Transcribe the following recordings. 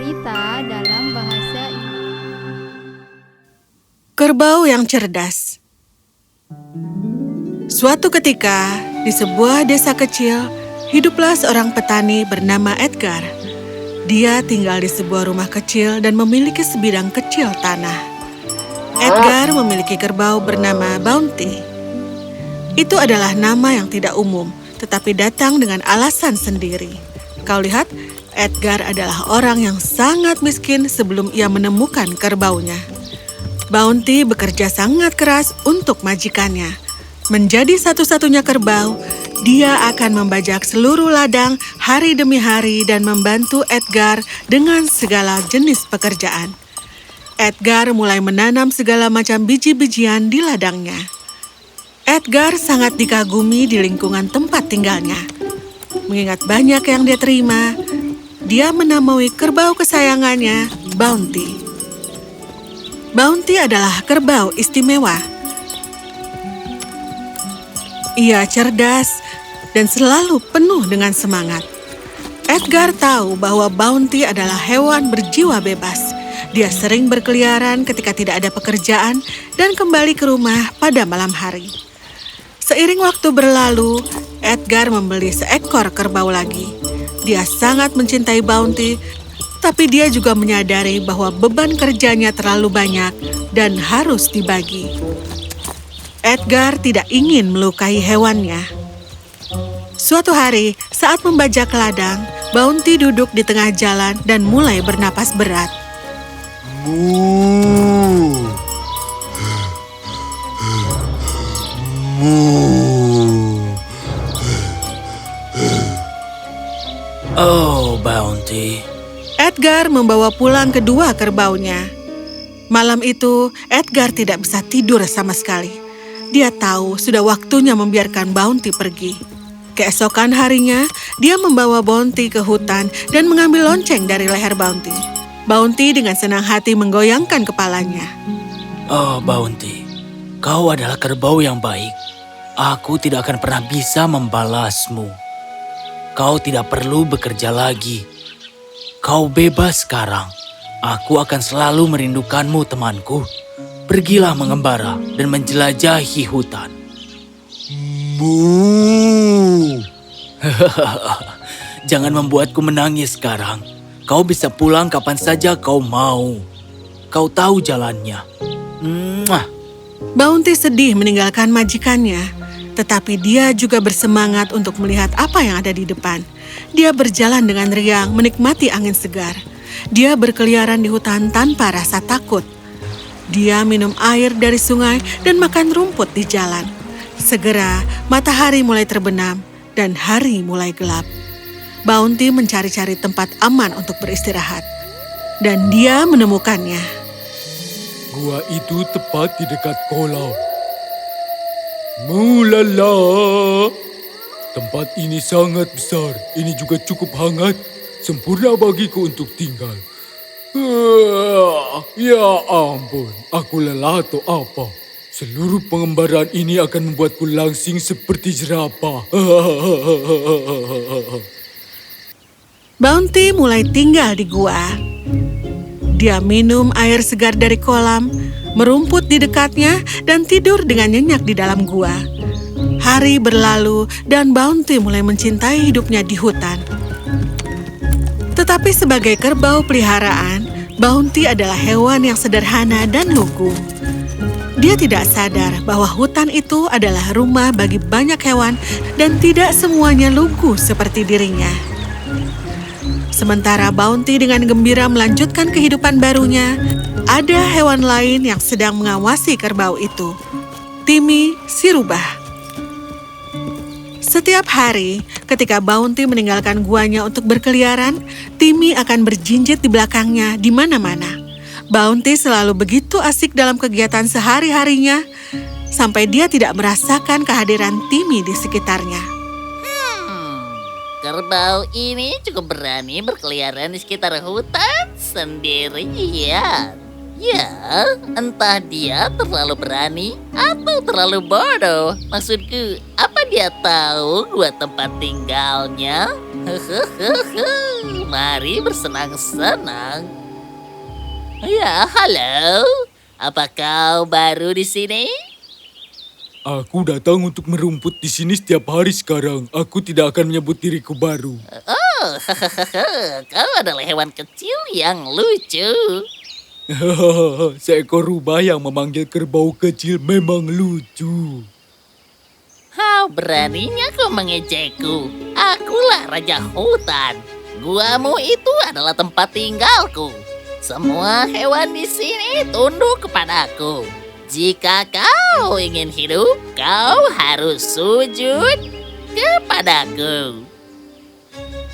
cerita dalam bahasa Kerbau yang cerdas. Suatu ketika, di sebuah desa kecil, hiduplah seorang petani bernama Edgar. Dia tinggal di sebuah rumah kecil dan memiliki sebidang kecil tanah. Edgar memiliki kerbau bernama Bounty. Itu adalah nama yang tidak umum, tetapi datang dengan alasan sendiri. Kau lihat, Edgar adalah orang yang sangat miskin sebelum ia menemukan kerbaunya. Bounty bekerja sangat keras untuk majikannya. Menjadi satu-satunya kerbau, dia akan membajak seluruh ladang hari demi hari dan membantu Edgar dengan segala jenis pekerjaan. Edgar mulai menanam segala macam biji-bijian di ladangnya. Edgar sangat dikagumi di lingkungan tempat tinggalnya. Mengingat banyak yang dia terima, dia menamai kerbau kesayangannya, Bounty. Bounty adalah kerbau istimewa. Ia cerdas dan selalu penuh dengan semangat. Edgar tahu bahwa Bounty adalah hewan berjiwa bebas. Dia sering berkeliaran ketika tidak ada pekerjaan dan kembali ke rumah pada malam hari. Seiring waktu berlalu, Edgar membeli seekor kerbau lagi. Dia sangat mencintai Bounty, tapi dia juga menyadari bahwa beban kerjanya terlalu banyak dan harus dibagi. Edgar tidak ingin melukai hewannya. Suatu hari, saat membajak ladang, Bounty duduk di tengah jalan dan mulai bernapas berat. Mu. Mu. Oh, Bounty. Edgar membawa pulang kedua kerbaunya. Malam itu, Edgar tidak bisa tidur sama sekali. Dia tahu sudah waktunya membiarkan Bounty pergi. Keesokan harinya, dia membawa Bounty ke hutan dan mengambil lonceng dari leher Bounty. Bounty dengan senang hati menggoyangkan kepalanya. Oh, Bounty. Kau adalah kerbau yang baik. Aku tidak akan pernah bisa membalasmu. Kau tidak perlu bekerja lagi. Kau bebas sekarang. Aku akan selalu merindukanmu, temanku. Pergilah mengembara dan menjelajahi hutan. Mu. Jangan membuatku menangis sekarang. Kau bisa pulang kapan saja kau mau. Kau tahu jalannya. Mwah. Bounty sedih meninggalkan majikannya, tetapi dia juga bersemangat untuk melihat apa yang ada di depan. Dia berjalan dengan riang, menikmati angin segar. Dia berkeliaran di hutan tanpa rasa takut. Dia minum air dari sungai dan makan rumput di jalan. Segera, matahari mulai terbenam dan hari mulai gelap. Bounty mencari-cari tempat aman untuk beristirahat. Dan dia menemukannya. Gua itu tepat di dekat kolam. Mulala. Tempat ini sangat besar. Ini juga cukup hangat. Sempurna bagiku untuk tinggal. Ya ampun, aku lelah atau apa? Seluruh pengembaraan ini akan membuatku langsing seperti jerapah. Bounty mulai tinggal di gua. Dia minum air segar dari kolam, merumput di dekatnya, dan tidur dengan nyenyak di dalam gua. Hari berlalu dan Bounty mulai mencintai hidupnya di hutan. Tetapi sebagai kerbau peliharaan, Bounty adalah hewan yang sederhana dan lugu. Dia tidak sadar bahwa hutan itu adalah rumah bagi banyak hewan dan tidak semuanya lugu seperti dirinya. Sementara Bounty dengan gembira melanjutkan kehidupan barunya, ada hewan lain yang sedang mengawasi kerbau itu. Timmy si rubah. Setiap hari, ketika Bounty meninggalkan guanya untuk berkeliaran, Timmy akan berjinjit di belakangnya di mana-mana. Bounty selalu begitu asik dalam kegiatan sehari-harinya, sampai dia tidak merasakan kehadiran Timmy di sekitarnya. Kerbau ini cukup berani berkeliaran di sekitar hutan sendirian. Ya, entah dia terlalu berani atau terlalu bodoh. Maksudku, apa dia tahu gua tempat tinggalnya? Mari bersenang-senang. Ya, halo. Apa kau baru di sini? Aku datang untuk merumput di sini setiap hari sekarang. Aku tidak akan menyebut diriku baru. Oh, kau adalah hewan kecil yang lucu. Seekor rubah yang memanggil kerbau kecil memang lucu. How beraninya kau mengejekku? Akulah raja hutan. Guamu itu adalah tempat tinggalku. Semua hewan di sini tunduk kepadaku. Jika kau ingin hidup, kau harus sujud kepadaku.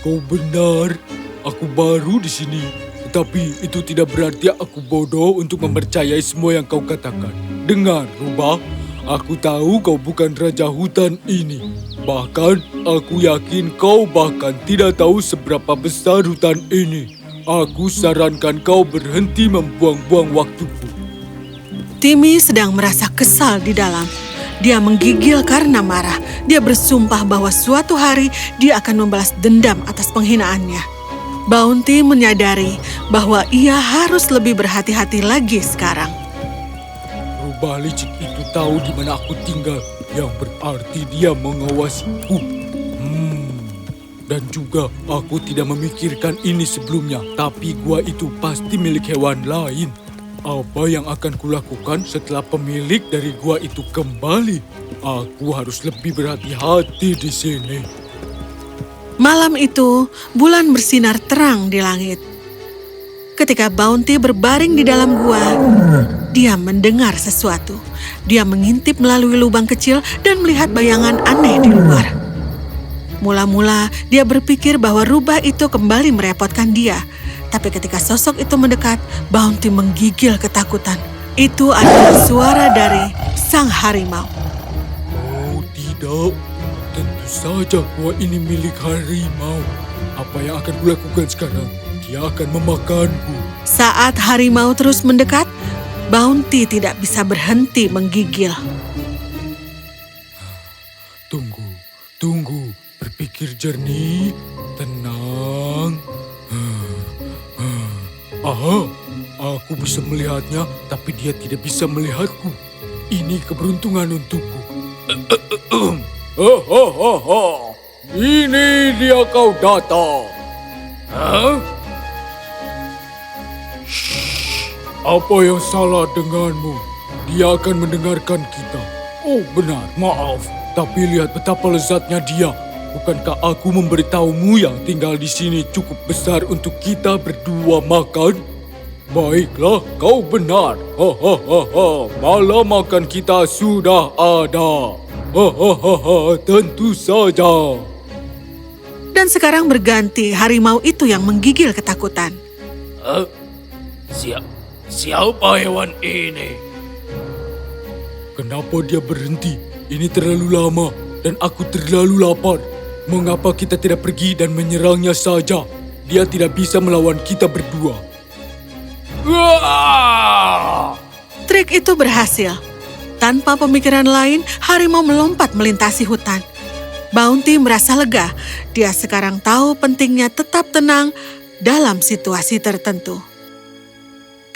Kau benar, aku baru di sini. Tetapi itu tidak berarti aku bodoh untuk mempercayai semua yang kau katakan. Dengar, rubah, aku tahu kau bukan raja hutan ini. Bahkan, aku yakin kau bahkan tidak tahu seberapa besar hutan ini. Aku sarankan kau berhenti membuang-buang waktuku. Timmy sedang merasa kesal di dalam. Dia menggigil karena marah. Dia bersumpah bahwa suatu hari dia akan membalas dendam atas penghinaannya. Bounty menyadari bahwa ia harus lebih berhati-hati lagi sekarang. Rubah licik itu tahu di mana aku tinggal, yang berarti dia mengawasiku. Dan juga aku tidak memikirkan ini sebelumnya, tapi gua itu pasti milik hewan lain. Apa yang akan kulakukan setelah pemilik dari gua itu kembali? Aku harus lebih berhati-hati di sini. Malam itu, bulan bersinar terang di langit. Ketika Bounty berbaring di dalam gua, dia mendengar sesuatu. Dia mengintip melalui lubang kecil dan melihat bayangan aneh di luar. Mula-mula, dia berpikir bahwa rubah itu kembali merepotkan dia. Tapi ketika sosok itu mendekat, Bounty menggigil ketakutan. Itu adalah suara dari sang harimau. Oh tidak, tentu saja gua ini milik harimau. Apa yang akan kulakukan sekarang? Dia akan memakanku. Saat harimau terus mendekat, Bounty tidak bisa berhenti menggigil. Tunggu, berpikir jernih, tenang. Aha, aku bisa melihatnya, tapi dia tidak bisa melihatku. Ini keberuntungan untukku. Ini dia kau datang. Hah? Apa yang salah denganmu? Dia akan mendengarkan kita. Oh benar, maaf. Tapi lihat betapa lezatnya dia. Bukankah aku memberitahumu yang tinggal di sini cukup besar untuk kita berdua makan? Baiklah, kau benar. Malam makan kita sudah ada. Tentu saja. Dan sekarang berganti, harimau itu yang menggigil ketakutan. Siapa hewan ini? Kenapa dia berhenti? Ini terlalu lama dan aku terlalu lapar. Mengapa kita tidak pergi dan menyerangnya saja? Dia tidak bisa melawan kita berdua. Trik itu berhasil. Tanpa pemikiran lain, harimau melompat melintasi hutan. Bounty merasa lega. Dia sekarang tahu pentingnya tetap tenang dalam situasi tertentu.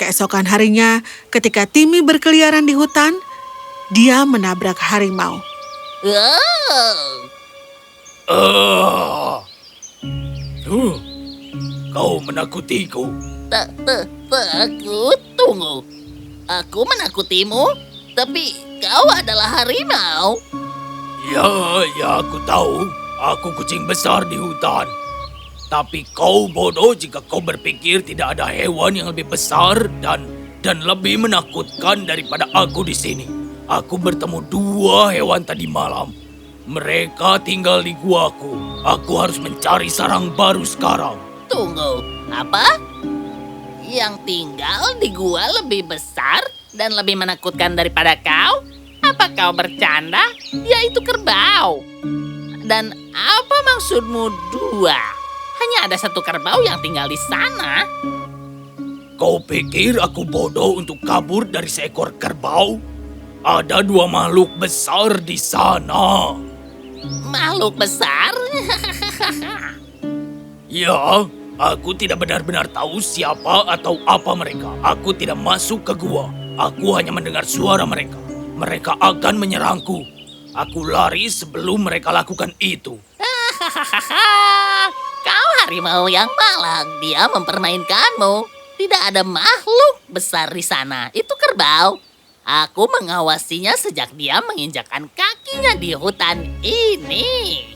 Keesokan harinya, ketika Timmy berkeliaran di hutan, dia menabrak harimau. Kau menakutiku. Takut, tunggu. Aku menakutimu, tapi kau adalah harimau. Ya, aku tahu. Aku kucing besar di hutan. Tapi kau bodoh jika kau berpikir tidak ada hewan yang lebih besar dan lebih menakutkan daripada aku di sini. Aku bertemu dua hewan tadi malam. Mereka tinggal di guaku. Aku harus mencari sarang baru sekarang. Tunggu, apa? Yang tinggal di gua lebih besar dan lebih menakutkan daripada kau? Apa kau bercanda? Dia itu kerbau. Dan apa maksudmu dua? Hanya ada satu kerbau yang tinggal di sana. Kau pikir aku bodoh untuk kabur dari seekor kerbau? Ada dua makhluk besar di sana. Makhluk besar? Ya, aku tidak benar-benar tahu siapa atau apa mereka. Aku tidak masuk ke gua. Aku hanya mendengar suara mereka. Mereka akan menyerangku. Aku lari sebelum mereka lakukan itu. Hahaha, kau harimau yang malang. Dia mempermainkanmu. Tidak ada makhluk besar di sana. Itu kerbau. Aku mengawasinya sejak dia menginjakkan kakinya di hutan ini.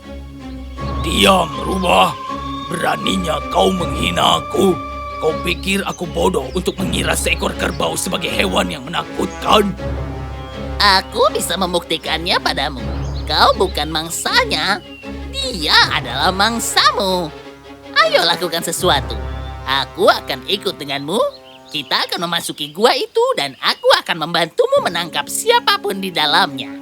Diam, Rubah. Beraninya kau menghina aku. Kau pikir aku bodoh untuk mengira seekor kerbau sebagai hewan yang menakutkan? Aku bisa membuktikannya padamu. Kau bukan mangsanya. Dia adalah mangsamu. Ayo lakukan sesuatu. Aku akan ikut denganmu. Kita akan memasuki gua itu dan aku akan membantumu menangkap siapapun di dalamnya.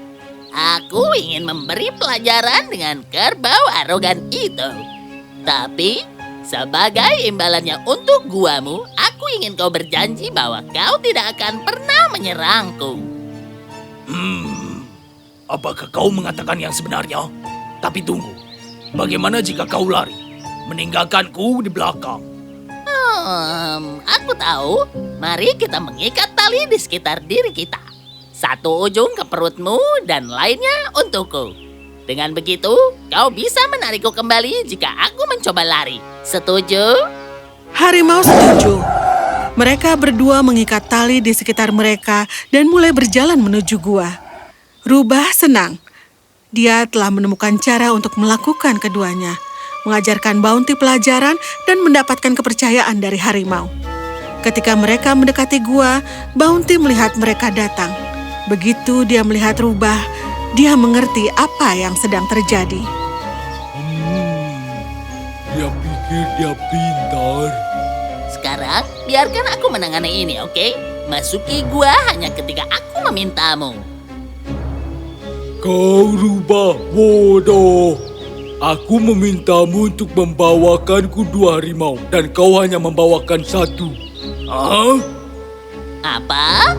Aku ingin memberi pelajaran dengan kerbau arogan itu. Tapi, sebagai imbalannya untuk guamu, aku ingin kau berjanji bahwa kau tidak akan pernah menyerangku. Apakah kau mengatakan yang sebenarnya? Tapi tunggu, bagaimana jika kau lari, meninggalkanku di belakang? Aku tahu. Mari kita mengikat tali di sekitar diri kita. Satu ujung ke perutmu dan lainnya untukku. Dengan begitu, kau bisa menarikku kembali jika aku mencoba lari. Setuju? Harimau setuju. Mereka berdua mengikat tali di sekitar mereka dan mulai berjalan menuju gua. Rubah senang. Dia telah menemukan cara untuk melakukan keduanya, mengajarkan Bounty pelajaran dan mendapatkan kepercayaan dari harimau. Ketika mereka mendekati gua, Bounty melihat mereka datang. Begitu dia melihat Rubah, dia mengerti apa yang sedang terjadi. Dia pikir dia pintar. Sekarang, biarkan aku menangani ini, oke? Masuki gua hanya ketika aku memintamu. Kau Rubah bodoh. Aku memintamu untuk membawakanku 2 harimau dan kau hanya membawakan 1. Hah? Apa?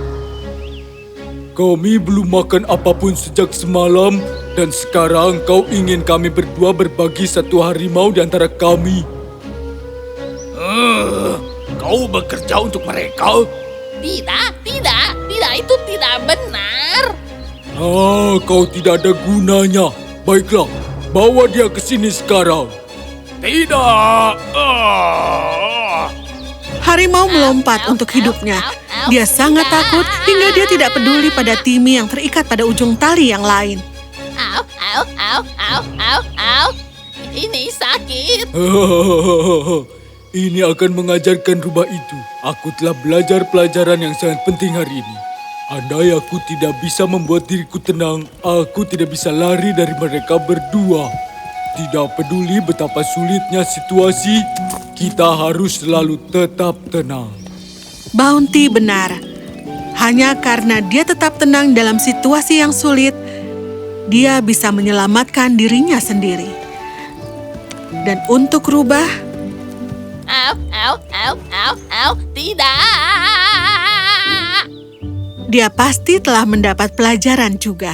Kami belum makan apapun sejak semalam dan sekarang kau ingin kami berdua berbagi 1 harimau di antara kami. Kau bekerja untuk mereka? Tidak, itu tidak benar. Kau tidak ada gunanya. Baiklah, bawa dia ke sini sekarang. Tidak. Harimau melompat untuk hidupnya. Dia sangat takut hingga dia tidak peduli pada Timmy yang terikat pada ujung tali yang lain. Au. Ini sakit. Ini akan mengajarkan Rubah itu. Aku telah belajar pelajaran yang sangat penting hari ini. Andai aku tidak bisa membuat diriku tenang, aku tidak bisa lari dari mereka berdua. Tidak peduli betapa sulitnya situasi, kita harus selalu tetap tenang. Bounty benar. Hanya karena dia tetap tenang dalam situasi yang sulit, dia bisa menyelamatkan dirinya sendiri. Dan untuk Rubah, Tidak. dia pasti telah mendapat pelajaran juga.